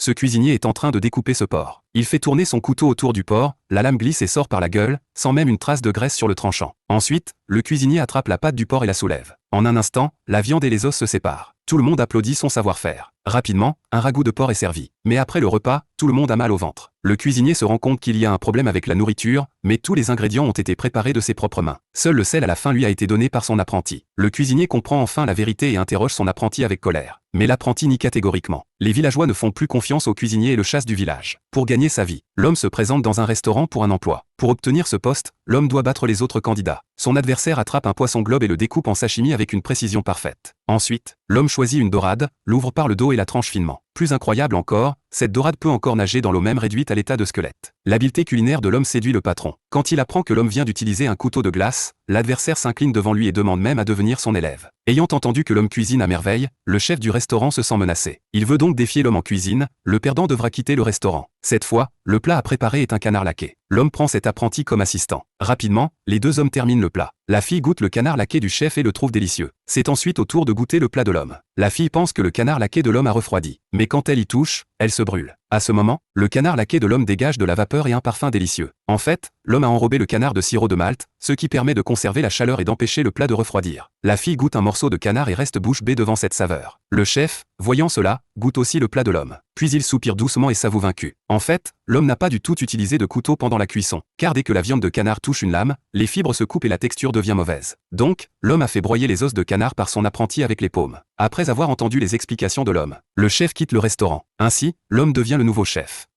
Ce cuisinier est en train de découper ce porc. Il fait tourner son couteau autour du porc, la lame glisse et sort par la gueule, sans même une trace de graisse sur le tranchant. Ensuite, le cuisinier attrape la patte du porc et la soulève. En un instant, la viande et les os se séparent. Tout le monde applaudit son savoir-faire. Rapidement, un ragoût de porc est servi. Mais après le repas, tout le monde a mal au ventre. Le cuisinier se rend compte qu'il y a un problème avec la nourriture, mais tous les ingrédients ont été préparés de ses propres mains. Seul le sel à la fin lui a été donné par son apprenti. Le cuisinier comprend enfin la vérité et interroge son apprenti avec colère. Mais l'apprenti nie catégoriquement. Les villageois ne font plus confiance au cuisinier et le chassent du village. Pour gagner sa vie, l'homme se présente dans un restaurant pour un emploi. Pour obtenir ce poste, l'homme doit battre les autres candidats. Son adversaire attrape un poisson globe et le découpe en sashimi avec une précision parfaite. Ensuite, l'homme choisit une dorade, l'ouvre par le dos et la tranche finement. Plus incroyable encore, cette dorade peut encore nager dans l'eau même réduite à l'état de squelette. L'habileté culinaire de l'homme séduit le patron. Quand il apprend que l'homme vient d'utiliser un couteau de glace, l'adversaire s'incline devant lui et demande même à devenir son élève. Ayant entendu que l'homme cuisine à merveille, le chef du restaurant se sent menacé. Il veut donc défier l'homme en cuisine, le perdant devra quitter le restaurant. Cette fois, le plat à préparer est un canard laqué. L'homme prend cet apprenti comme assistant. Rapidement, les deux hommes terminent le plat. La fille goûte le canard laqué du chef et le trouve délicieux. C'est ensuite au tour de goûter le plat de l'homme. La fille pense que le canard laqué de l'homme a refroidi. Mais quand elle y touche, elle se brûle. À ce moment, le canard laqué de l'homme dégage de la vapeur et un parfum délicieux. En fait, l'homme a enrobé le canard de sirop de malt, ce qui permet de conserver la chaleur et d'empêcher le plat de refroidir. La fille goûte un morceau de canard et reste bouche bée devant cette saveur. Le chef, voyant cela, goûte aussi le plat de l'homme. Puis il soupire doucement et s'avoue vaincu. En fait, l'homme n'a pas du tout utilisé de couteau pendant la cuisson, car dès que la viande de canard touche une lame, les fibres se coupent et la texture devient mauvaise. Donc, l'homme a fait broyer les os de canard par son apprenti avec les paumes. Après avoir entendu les explications de l'homme, le chef quitte le restaurant. Ainsi, l'homme devient le nouveau chef.